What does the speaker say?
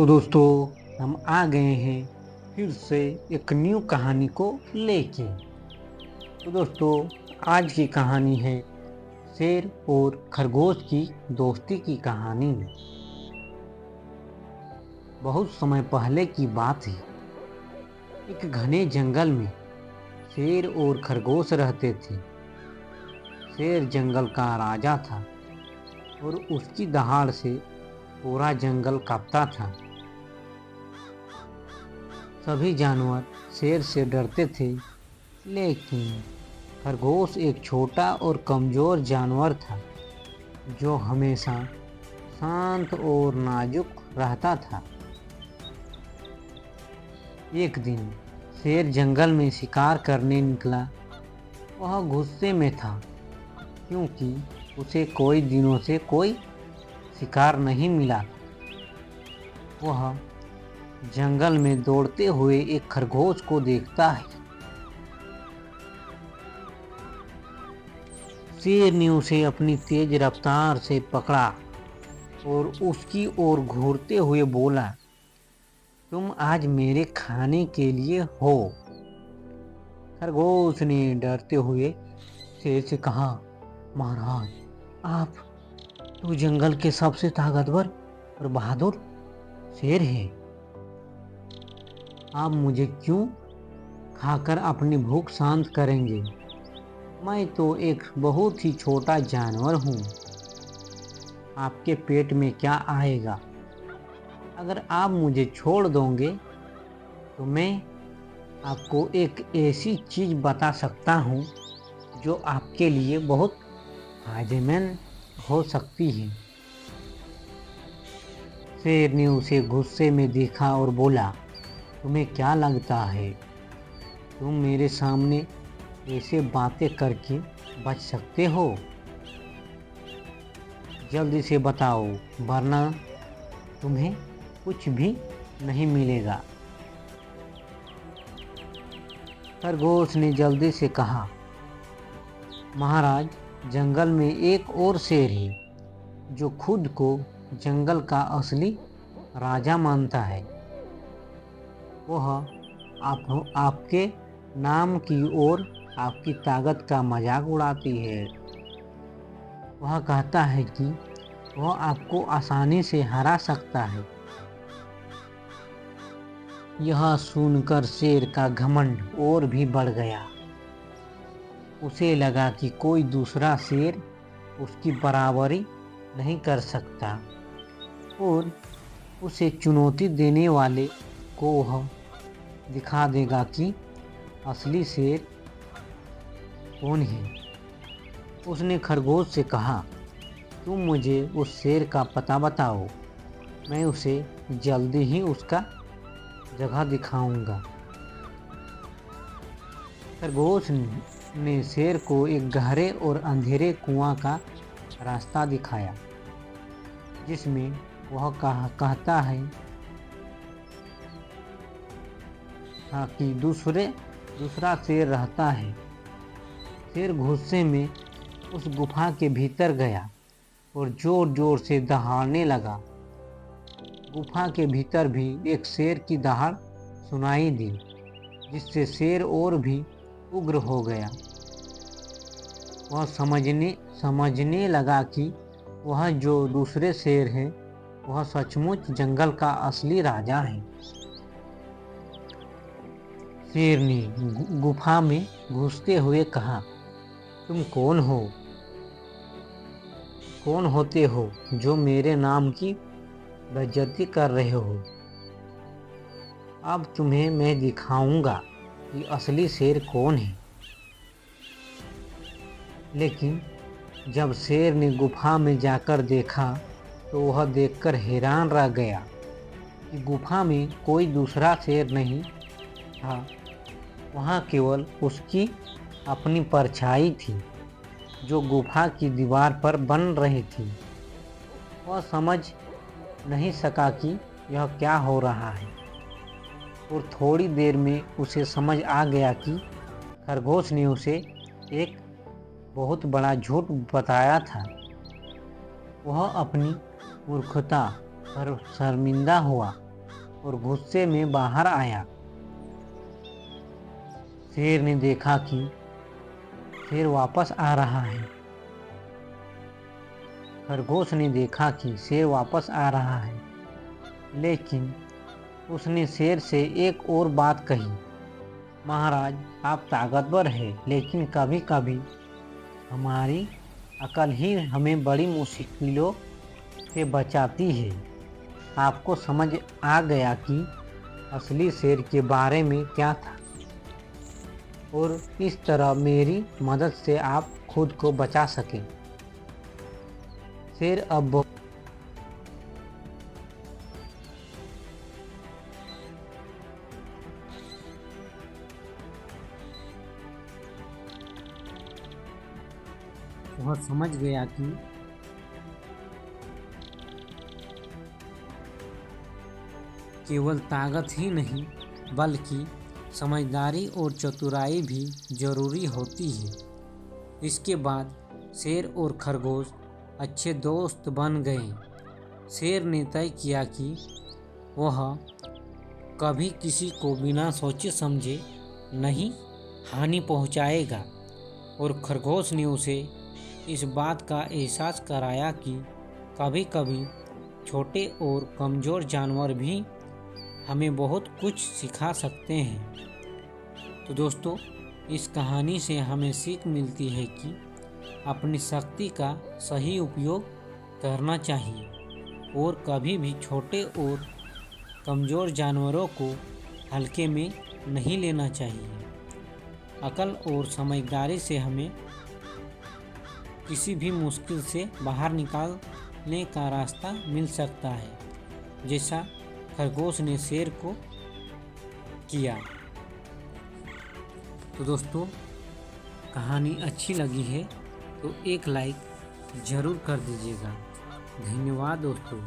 तो दोस्तों, हम आ गए हैं फिर से एक न्यू कहानी को लेके। तो दोस्तों, आज की कहानी है शेर और खरगोश की दोस्ती की कहानी। बहुत समय पहले की बात है। एक घने जंगल में शेर और खरगोश रहते थे। शेर जंगल का राजा था और उसकी दहाड़ से पूरा जंगल कांपता था। सभी जानवर शेर से डरते थे, लेकिन खरगोश एक छोटा और कमजोर जानवर था जो हमेशा शांत और नाजुक रहता था। एक दिन शेर जंगल में शिकार करने निकला। वह गुस्से में था क्योंकि उसे कोई दिनों से कोई शिकार नहीं मिला। वह जंगल में दौड़ते हुए एक खरगोश को देखता है। शेर ने उसे अपनी तेज रफ्तार से पकड़ा और उसकी ओर घूरते हुए बोला, तुम आज मेरे खाने के लिए हो। खरगोश ने डरते हुए शेर से कहा, महाराज, आप तो जंगल के सबसे ताकतवर और बहादुर शेर हैं। आप मुझे क्यों खाकर अपनी भूख शांत करेंगे? मैं तो एक बहुत ही छोटा जानवर हूँ। आपके पेट में क्या आएगा? अगर आप मुझे छोड़ दोगे तो मैं आपको एक ऐसी चीज बता सकता हूँ जो आपके लिए बहुत फायदेमंद हो सकती है। शेर ने उसे गुस्से में देखा और बोला, तुम्हें क्या लगता है तुम मेरे सामने ऐसे बातें करके बच सकते हो? जल्दी से बताओ, वरना तुम्हें कुछ भी नहीं मिलेगा। खरगोश ने जल्दी से कहा, महाराज, जंगल में एक और शेर है जो खुद को जंगल का असली राजा मानता है। वह आपके नाम की और आपकी ताकत का मजाक उड़ाती है। वह कहता है कि वह आपको आसानी से हरा सकता है। यह सुनकर शेर का घमंड और भी बढ़ गया। उसे लगा कि कोई दूसरा शेर उसकी बराबरी नहीं कर सकता और उसे चुनौती देने वाले को वह दिखा देगा कि असली शेर कौन है। उसने खरगोश से कहा, तुम मुझे उस शेर का पता बताओ, मैं उसे जल्दी ही उसका जगह दिखाऊंगा। खरगोश ने शेर को एक गहरे और अंधेरे कुआं का रास्ता दिखाया जिसमें वह कहता है कि दूसरा शेर रहता है। शेर गुस्से में उस गुफा के भीतर गया और जोर जोर से दहाड़ने लगा। गुफा के भीतर भी एक शेर की दहाड़ सुनाई दी, जिससे शेर और भी उग्र हो गया। वह समझने लगा कि वह जो दूसरे शेर है वह सचमुच जंगल का असली राजा है। शेर ने गुफा में घुसते हुए कहा, तुम कौन होते हो जो मेरे नाम की बेइज्जती कर रहे हो? अब तुम्हें मैं दिखाऊंगा कि असली शेर कौन है। लेकिन जब शेर ने गुफा में जाकर देखा तो वह देखकर हैरान रह गया कि गुफा में कोई दूसरा शेर नहीं था। वहाँ केवल उसकी अपनी परछाई थी जो गुफा की दीवार पर बन रही थी। वह समझ नहीं सका कि यह क्या हो रहा है और थोड़ी देर में उसे समझ आ गया कि खरगोश ने उसे एक बहुत बड़ा झूठ बताया था। वह अपनी मूर्खता पर शर्मिंदा हुआ और गुस्से में बाहर आया। शेर ने देखा कि शेर वापस आ रहा है। खरगोश ने देखा कि शेर वापस आ रहा है, लेकिन उसने शेर से एक और बात कही, महाराज, आप ताकतवर हैं, लेकिन कभी कभी हमारी अकल ही हमें बड़ी मुश्किलों से बचाती है। आपको समझ आ गया कि असली शेर के बारे में क्या था, और इस तरह मेरी मदद से आप खुद को बचा सकें। शेर अब वह समझ गया कि केवल ताकत ही नहीं, बल्कि समझदारी और चतुराई भी जरूरी होती है। इसके बाद शेर और खरगोश अच्छे दोस्त बन गए। शेर ने तय किया कि वह कभी किसी को बिना सोचे समझे नहीं हानि पहुंचाएगा, और खरगोश ने उसे इस बात का एहसास कराया कि कभी कभी छोटे और कमज़ोर जानवर भी हमें बहुत कुछ सिखा सकते हैं। तो दोस्तों, इस कहानी से हमें सीख मिलती है कि अपनी शक्ति का सही उपयोग करना चाहिए और कभी भी छोटे और कमज़ोर जानवरों को हल्के में नहीं लेना चाहिए। अकल और समझदारी से हमें किसी भी मुश्किल से बाहर निकालने का रास्ता मिल सकता है, जैसा खरगोश ने शेर को किया। तो दोस्तों, कहानी अच्छी लगी है तो एक लाइक ज़रूर कर दीजिएगा। धन्यवाद दोस्तों।